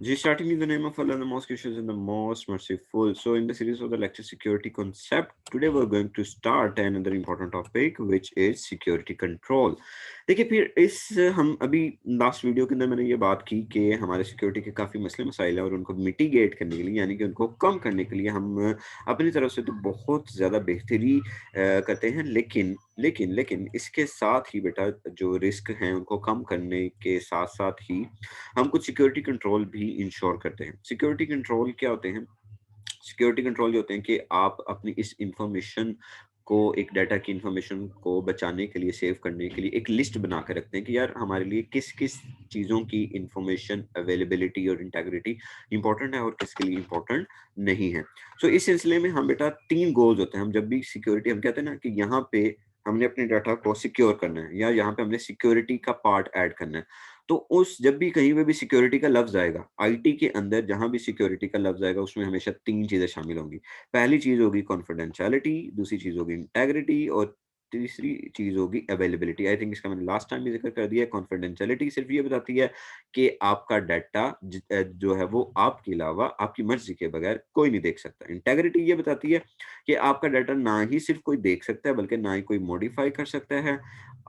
Restarting in the name of Allah, the most gracious and the most merciful. So, in the series of the lecture security concept, today we're going to start another important topic, which is security control. देखिए फिर इस हम अभी last video के अंदर मैंने ये बात की कि हमारे सिक्योरिटी के काफ़ी मसले मसाइल हैं और उनको मिटिगेट करने के लिए यानी कि उनको कम करने के लिए हम अपनी तरफ से तो बहुत ज़्यादा बेहतरी करते हैं लेकिन लेकिन लेकिन इसके साथ ही बेटा जो रिस्क हैं उनको कम करने के साथ साथ ही हम कुछ सिक्योरिटी कंट्रोल भी इंश्योर करते हैं। सिक्योरिटी कंट्रोल क्या होते हैं? सिक्योरिटी कंट्रोल ये होते हैं कि आप अपनी इस इंफॉर्मेशन को एक डाटा की इंफॉर्मेशन को बचाने के लिए, सेव करने के लिए एक लिस्ट बना के रखते हैं कि यार हमारे लिए किस-किस चीज़ों की इंफॉर्मेशन अवेलेबिलिटी और इंटीग्रिटी इम्पोर्टेंट है और किसके लिए इम्पोर्टेंट नहीं है। सो इस सिलसिले में हम बेटा 3 गोल्स होते हैं। हम जब भी सिक्योरिटी हम कहते हैं ना कि यहाँ पे हमने अपने डाटा को सिक्योर करना है या यहाँ पे हमने सिक्योरिटी का पार्ट ऐड करना है। तो उस जब भी कहीं पे भी सिक्योरिटी का लफ्ज़ आएगा, आईटी के अंदर जहाँ भी सिक्योरिटी का लफ्ज़ आएगा उसमें हमेशा 3 चीज़ें शामिल होंगी। पहली चीज़ होगी कॉन्फिडेंशियलिटी, दूसरी चीज़ होगी इंटीग्रिटी और तीसरी चीज़ होगी अवेलेबिलिटी। आई थिंक इसका मैंने लास्ट टाइम भी ज़िक्र कर दिया है। कॉन्फिडेंशियलिटी सिर्फ़ ये बताती है कि आपका डाटा जो है वो आपके अलावा आपकी मर्ज़ी के बगैर कोई नहीं देख सकता। इंटीग्रिटी ये बताती है कि आपका डाटा ना ही सिर्फ़ कोई देख सकता है बल्कि ना ही कोई मॉडिफ़ाई कर सकता है।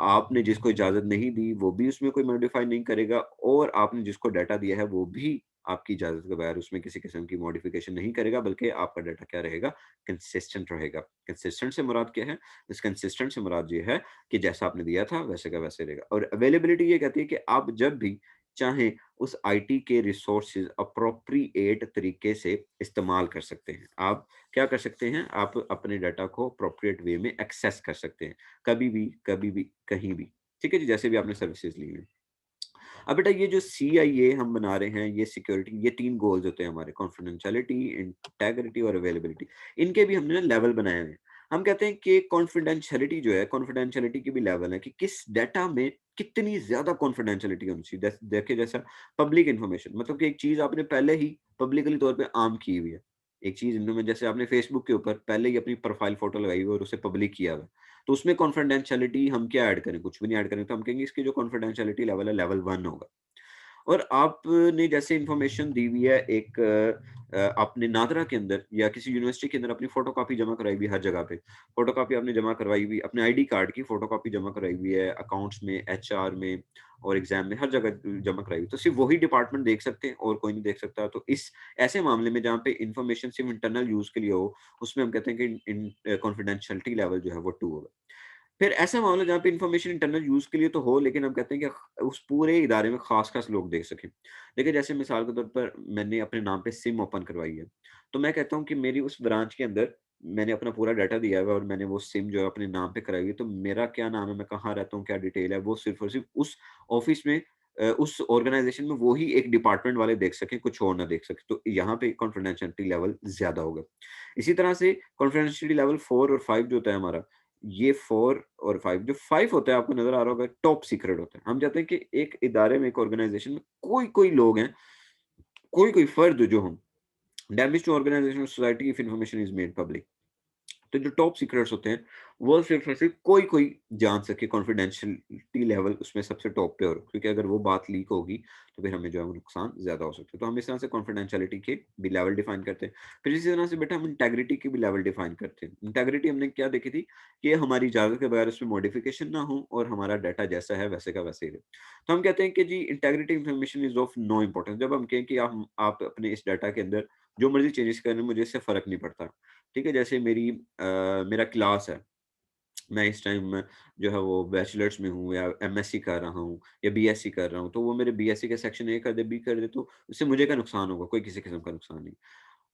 आपने जिसको इजाज़त नहीं दी, वो भी उसमें कोई मॉडिफ़ाई नहीं करेगा और आपने जिसको डाटा दिया है, वो भी आपकी इजाज़त के बगैर उसमें किसी किस्म की मॉडिफ़िकेशन नहीं करेगा, बल्कि आपका डाटा क्या रहेगा, कंसिस्टेंट रहेगा। कंसिस्टेंट से मुराद क्या है? इस कंसिस्टेंट से मुराद ये है कि जैसा आपने दिया था, वैसे का वैसे रहेगा और अवेलेबिलिटी ये कहती है कि आप जब भी चाहें, उस आईटी के रिसोर्सेज़ एप्रोप्रिएट तरीके से इस्तेमाल कर सकते हैं। आप क्या कर सकते हैं? आप अपने डाटा को एप्रोप्रिएट वे में एक्सेस कर सकते हैं। कभी भी, कहीं भी। ठीक है जी? जैसे भी आपने सर्विसेज़ ली हैं। अब बेटा ये जो सीआईए हम बना रहे हैं, ये सिक्योरिटी ये 3 गोल्स होते हैं हमारे कॉन्फिडेंशियलिटी, इंटीग्रिटी और अवेलेबिलिटी। इनके भी हमने ना लेवल बनाए हुए हैं। हम कहते हैं कि कॉन्फिडेंशियलिटी जो है, कॉन्फिडेंशियलिटी के भी लेवल है कि किस डाटा में कितनी ज़्यादा कॉन्फिडेंशियलिटी होनी चाहिए। देखिए जैसा पब्लिक इन्फॉर्मेशन मतलब कि एक चीज़ आपने पहले ही पब्लिकली तौर पे आम की हुई है। एक चीज़ इनमें जैसे आपने फेसबुक के ऊपर पहले ही अपनी प्रोफाइल फ़ोटो लगाई हुई है और उसे पब्लिक किया हुआ है। तो उसमें कॉन्फिडेंशियलिटी हम क्या ऐड करें? कुछ भी नहीं ऐड करें, तो हम कहेंगे इसकी जो कॉन्फिडेंशियलिटी लेवल है, लेवल 1 होगा। और आपने जैसे इन्फॉर्मेशन दी हुई है एक आपने नादरा के अंदर या किसी यूनिवर्सिटी के अंदर अपनी फ़ोटोकॉपी जमा कराई हुई है हर जगह पे। फ़ोटोकॉपी आपने जमा करवाई हुई अपने आईडी कार्ड की फ़ोटोकॉपी जमा कराई हुई है, अकाउंट्स में, एचआर में और एग्ज़ाम में हर जगह जमा कराई हुई है। तो सिर्फ़ वही डिपार्टमेंट देख सकते हैं और कोई नहीं देख सकता। तो इस ऐसे मामले में जहाँ पे इन्फॉर्मेशन सिर्फ़ इंटरनल यूज़ के लिए हो, उसमें हम कहते हैं कि कॉन्फिडेंशियलिटी लेवल जो है वो 2 होगा। फिर ऐसा मामला जहाँ पे इन्फॉर्मेशन इंटरनल यूज़ के लिए तो हो, लेकिन हम कहते हैं कि उस पूरे इदारे में ख़ास-ख़ास लोग देख सकें। देखिए, जैसे मिसाल के तौर पर मैंने अपने नाम पे सिम ओपन करवाई है, तो मैं कहता हूँ कि मेरी उस ब्रांच के अंदर मैंने अपना पूरा डाटा दिया हुआ है और मैंने वो सिम जो है अपने नाम पे कराई हुई है, तो मेरा क्या नाम है, मैं कहाँ रहता हूँ, क्या डिटेल है, वो सिर्फ़ और सिर्फ़ उस ऑफ़िस में उस ऑर्गनाइज़ेशन में वो ही एक डिपार्टमेंट वाले देख सकें, कुछ और ना देख सकें। तो यहाँ पे कॉन्फिडेंशियलिटी लेवल ज़्यादा होगा। इसी तरह से कॉन्फिडेंशियलिटी लेवल 4 और 5 जो होता है हमारा, ये 4 और 5 जो 5 होता है आपको नज़र आ रहा होगा टॉप सीक्रेट होता है। हम चाहते हैं कि एक इदारे में, एक ऑर्गनाइज़ेशन में कोई-कोई लोग हैं, कोई-कोई फ़र्द जो हों, डैमेज टू ऑर्गनाइज़ेशन और society if information is made public. तो जो टॉप सीक्रेट्स होते हैं, वो सिर्फ़ और सिर्फ़ कोई-कोई जान सके कॉन्फिडेंशियलिटी लेवल उसमें सबसे टॉप पे हो क्योंकि अगर वो बात लीक होगी, तो फिर हमें जो है वो नुकसान ज़्यादा हो सकता है। तो हम इस तरह से कॉन्फिडेंशियलिटी के भी लेवल डिफ़ाइन करते हैं। फिर इसी तरह से बेटा हम इंटीग्रिटी के भी लेवल डिफ़ाइन करते हैं। इंटीग्रिटी हमने क्या देखी थी कि हमारी इजाज़त के बगैर उसमें मॉडिफ़िकेशन ना हो और हमारा डाटा जैसा है वैसे का वैसे ही रहे। तो हम कहते हैं कि जी integrity information is of no importance जब हम कहें कि आप अपने इस डाटा के अंदर जो मर्ज़ी चेंजेज़ करें मुझे इससे फ़र्क नहीं पड़ता। ठीक है? जैसे मेरा क्लास है, मैं इस टाइम जो है वो बैचलर्स में हूँ या एमएससी कर रहा हूँ या बीएससी कर रहा हूँ, तो वो मेरे बीएससी के सेक्शन ए कर दे, बी कर दे, तो उससे मुझे क्या नुकसान होगा? कोई किसी किस्म का नुकसान नहीं।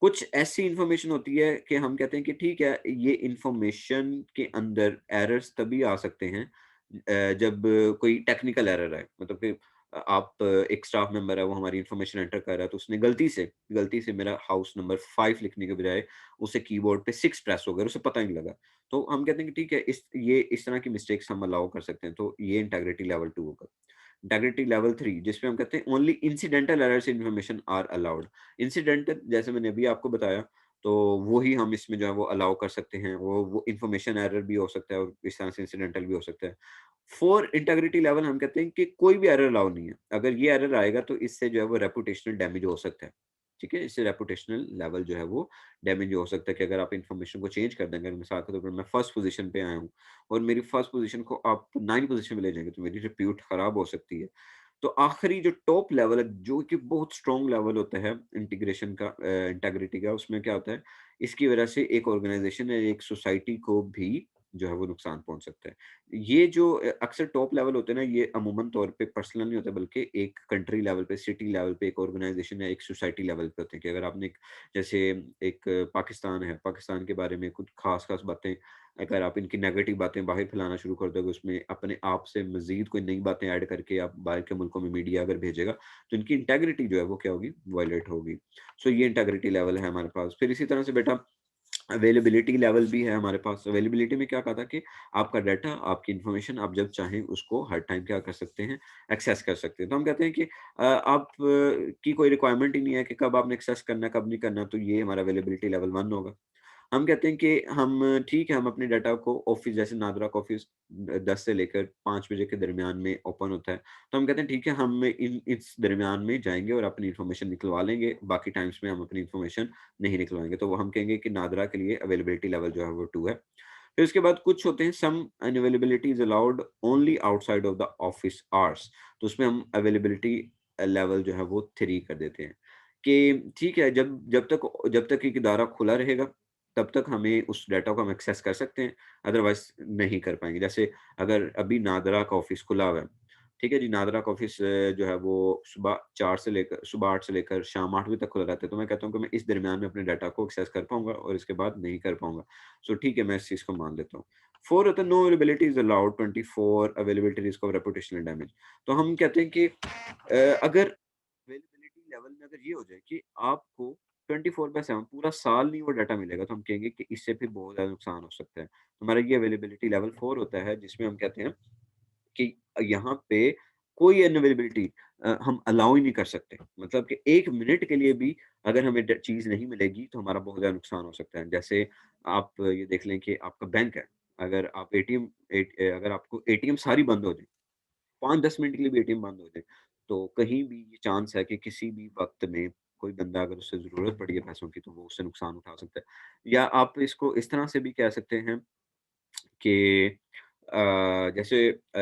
कुछ ऐसी इन्फॉर्मेशन होती है कि हम कहते हैं कि ठीक है, ये इन्फॉर्मेशन के अंदर एरर्स तभी आ सकते हैं जब कोई टेक्निकल एरर है। मतलब कि आप एक स्टाफ मेंबर है, वो हमारी इन्फॉर्मेशन एंटर कर रहा है, तो उसने गलती से मेरा हाउस नंबर 5 लिखने के बजाय उसे कीबोर्ड पे 6 प्रेस हो गया और उसे पता ही नहीं लगा। तो हम कहते हैं कि ठीक है, इस तरह की मिस्टेक्स हम अलाउ कर सकते हैं, तो ये इंटीग्रिटी लेवल 2 होगा। इंटीग्रिटी लेवल 3 जिसमें हम कहते हैं only incidental errors information are allowed. Incidental जैसे मैंने अभी आपको बताया, तो वो ही हम इसमें जो है वो अलाउ कर सकते हैं। वो इंफॉर्मेशन एरर भी हो सकता है और इस तरह से इंसिडेंटल भी हो सकता है। फॉर इंटीग्रिटी लेवल हम कहते हैं कि कोई भी एरर अलाउ नहीं है। अगर ये एरर आएगा तो इससे जो है वो रेपुटेशनल डैमेज हो सकता है। ठीक है? इससे रेपुटेशनल लेवल जो है वो डैमेज हो सकता है कि अगर आप इन्फॉर्मेशन को चेंज कर देंगे, मिसाल के तौर पर मैं फर्स्ट पोज़ीशन पे आया हूँ और मेरी फर्स्ट पोज़ीशन को आप 9 पोज़ीशन में ले जाएँगे, तो मेरी रिप्यूट खराब हो सकती है। तो आखिरी जो टॉप लेवल है, जो कि बहुत स्ट्रॉन्ग लेवल होता है इंटीग्रेशन का, इंटीग्रिटी का, उसमें क्या होता है, इसकी वजह से एक ऑर्गेनाइज़ेशन या एक सोसाइटी को भी जो है वो नुकसान पहुँच सकता है। ये जो अक्सर टॉप लेवल होते हैं ना, ये अमूमन तौर पे पर्सनल नहीं होते, बल्कि एक कंट्री लेवल पे, सिटी लेवल पे, एक ऑर्गेनाइज़ेशन या एक सोसाइटी लेवल पे होते हैं कि अगर आपने एक, जैसे एक पाकिस्तान है, पाकिस्तान के बारे में कुछ ख़ास-ख़ास बातें, अगर आप इनकी नेगेटिव बातें बाहर फैलाना शुरू कर दोगे, उसमें अपने आप से मज़ीद कोई नई बातें ऐड करके आप बाहर के मुल्कों में मीडिया अगर भेजेगा, तो इनकी इंटीग्रिटी जो है वो क्या होगी? वायलेट होगी। सो ये इंटीग्रिटी लेवल है हमारे पास। फिर इसी तरह से बेटा अवेलेबिलिटी लेवल भी है हमारे पास। अवेलेबिलिटी में क्या कहा था कि आपका डाटा, आपकी इन्फॉर्मेशन आप जब चाहें उसको हर टाइम क्या कर सकते हैं? एक्सेस कर सकते हैं। तो हम कहते हैं कि आप की कोई रिक्वायरमेंट ही नहीं है कि कब आपने एक्सेस करना है, कब नहीं करना, तो ये हमारा अवेलेबिलिटी लेवल 1 होगा। हम कहते हैं कि हम ठीक है, हम अपने डाटा को ऑफ़िस, जैसे नादरा का ऑफ़िस 10 से लेकर 5 बजे के दरमियान में ओपन होता है। तो हम कहते हैं ठीक है, हम इस दरमियान में जाएँगे और अपनी इन्फॉर्मेशन निकलवा लेंगे, बाकी टाइम्स में हम अपनी इन्फॉर्मेशन नहीं निकलवाएँगे। तो वो हम कहेंगे कि नादरा के लिए अवेलेबिलिटी लेवल जो है वो 2 है। फिर उसके बाद कुछ होते हैं, some unavailability is allowed only outside of the office hours. तो उसमें हम अवेलेबिलिटी लेवल जो है वो 3 कर देते हैं कि ठीक है, जब तक एक इदारा खुला रहेगा, तब तक हमें उस डाटा को हम एक्सेस कर सकते हैं, अदरवाइज़ नहीं कर पाएँगे। जैसे अगर अभी नादरा का ऑफ़िस खुला हुआ है, ठीक है जी, नादरा का ऑफ़िस जो है वो सुबह 8 से लेकर शाम 8 बजे तक खुला रहता है, तो मैं कहता हूँ कि मैं इस दरमियान में अपने डाटा को एक्सेस कर पाऊँगा और इसके बाद नहीं कर पाऊँगा। सो ठीक है, मैं इस चीज़ को मान लेता हूँ। 4 होता है, no availability is allowed 24 availability risk of reputational damage. तो हम कहते हैं कि अगर अवेलेबिलिटी लेवल में अगर ये हो जाए कि आपको 24/7 पूरा साल नहीं वो डाटा मिलेगा, तो हम कहेंगे कि इससे फिर बहुत ज़्यादा नुकसान हो सकता है। हमारा ये अवेलेबिलिटी लेवल 4 होता है, जिसमें हम कहते हैं कि यहाँ पे कोई अनअवेलेबिलिटी हम अलाउ ही नहीं कर सकते। मतलब कि 1 मिनट के लिए भी अगर हमें चीज़ नहीं मिलेगी, तो हमारा बहुत ज़्यादा नुकसान हो सकता है। जैसे आप ये देख लें कि आपका बैंक है, अगर आप अगर आपको एटीएम सारी बंद हो जाए, 5-10 मिनट के लिए भी एटीएम बंद हो जाए, तो कहीं भी ये चांस है कि किसी भी वक़्त में कोई बंदा, अगर उसे ज़रूरत पड़ी है पैसों की, तो वो उससे नुकसान उठा सकता है। या आप इसको इस तरह से भी कह सकते हैं कि जैसे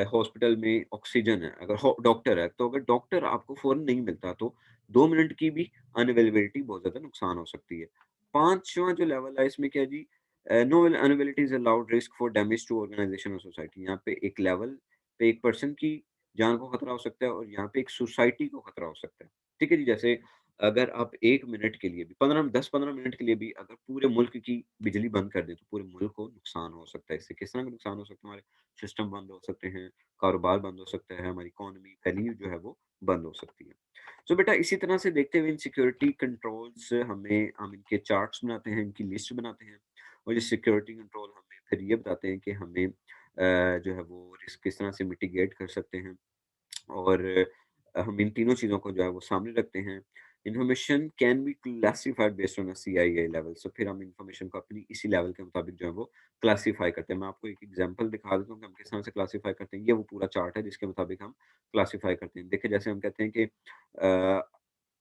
हॉस्पिटल में ऑक्सीजन है, अगर डॉक्टर है, तो अगर डॉक्टर आपको फ़ौरन नहीं मिलता, तो 2 मिनट की भी अनअवेलेबिलिटी बहुत ज़्यादा नुकसान हो सकती है। 5वाँ जो लेवल है, इसमें क्या है जी, no unavailability is allowed risk for damage to organisation और सोसाइटी। यहाँ पे एक लेवल पे एक पर्सन की जान को खतरा हो सकता है और यहाँ पे एक सोसाइटी को खतरा हो सकता है। ठीक है जी? जैसे अगर आप 1 मिनट के लिए भी 10-15 मिनट के लिए भी अगर पूरे मुल्क की बिजली बंद कर दें, तो पूरे मुल्क को नुकसान हो सकता है। इससे किस तरह का नुकसान हो सकता है? हमारे सिस्टम बंद हो सकते हैं, कारोबार बंद हो सकता है, हमारी इकोनॉमी, वैल्यू जो है वो बंद हो सकती है। सो बेटा, इसी तरह से देखते हुए इन सिक्योरिटी कंट्रोल्स हम इनके चार्ट्स बनाते हैं, इनकी लिस्ट बनाते हैं और ये सिक्योरिटी कंट्रोल हमें फिर ये बताते हैं कि हमें जो है वो रिस्क किस तरह से मिटिगेट कर सकते हैं। और हम इन तीनों चीज़ों को जो है वो सामने रखते हैं। Information can be classified based on a CIA level. So फिर हम इन्फॉर्मेशन को अपनी इसी लेवल के मुताबिक जो है वो क्लासिफाई करते हैं। मैं आपको एक एग्जांपल दिखा देता हूँ कि हम किस तरह से क्लासिफाई करते हैं। ये वो पूरा चार्ट है जिसके मुताबिक हम क्लासिफाई करते हैं। देखिए, जैसे हम कहते हैं कि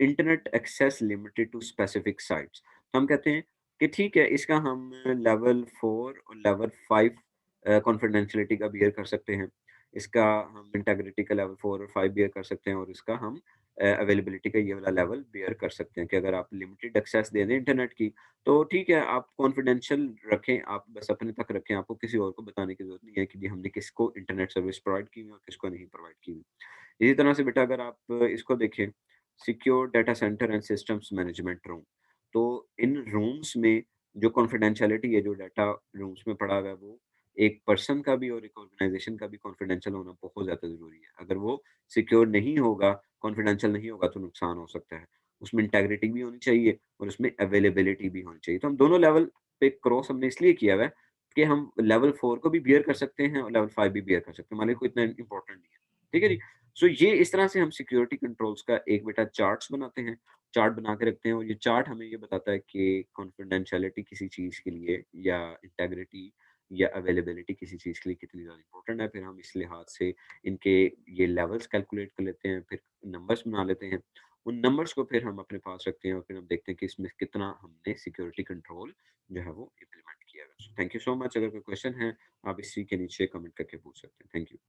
internet access limited to specific sites. तो हम कहते हैं कि ठीक है, इसका हम लेवल 4 और लेवल 5 कॉन्फिडेंशियलिटी का बियर कर सकते हैं। इसका हम इंटीग्रिटी का लेवल 4 और 5 बियर कर सकते हैं और इसका हम अवेलेबिलिटी का ये वाला लेवल बियर कर सकते हैं कि अगर आप लिमिटेड एक्सेस दे दें इंटरनेट की, तो ठीक है, आप कॉन्फिडेंशियल रखें, आप बस अपने तक रखें, आपको किसी और को बताने की ज़रूरत नहीं है कि जी हमने किसको इंटरनेट सर्विस प्रोवाइड की हुई है और किसको नहीं प्रोवाइड की हुई। इसी तरह से बेटा, अगर आप इसको देखें, secure data centre and systems management room, तो इन रूम्स में जो कॉन्फिडेंशियलिटी है, जो डाटा रूम्स में पड़ा हुआ है, वो एक पर्सन का भी और एक ऑर्गेनाइज़ेशन का भी कॉन्फिडेंशियल होना बहुत ज़्यादा ज़रूरी है। अगर वो सिक्योर नहीं होगा, कॉन्फिडेंशियल नहीं होगा, तो नुकसान हो सकता है। उसमें इंटीग्रिटी भी होनी चाहिए और उसमें अवेलेबिलिटी भी होनी चाहिए। तो हम दोनों लेवल पे क्रॉस हमने इसलिए किया हुआ है कि हम लेवल 4 को भी बियर कर सकते हैं और लेवल 5 भी बियर कर सकते हैं। मान लीजिए कोई इतना इम्पोर्टेंट नहीं है। ठीक है जी? सो ये इस तरह से हम सिक्योरिटी कंट्रोल्स का एक बेटा चार्ट्स बनाते हैं, चार्ट बना के रखते हैं और ये चार्ट हमें ये बताता है कि कॉन्फिडेंशियलिटी किसी चीज़ के लिए या इंटेग्रिटी या अवेलेबिलिटी किसी चीज़ के लिए कितनी ज़्यादा इंपॉर्टेंट है। फिर हम इस लिहाज से इनके ये लेवल्स कैलकुलेट कर लेते हैं, फिर नंबर्स बना लेते हैं। उन नंबर्स को फिर हम अपने पास रखते हैं और फिर हम देखते हैं कि इसमें कितना हमने सिक्योरिटी कंट्रोल जो है वो इम्प्लीमेंट किया है। Thank you so much. अगर कोई क्वेश्चन है, आप इसी के नीचे कमेंट करके पूछ सकते हैं। Thank you.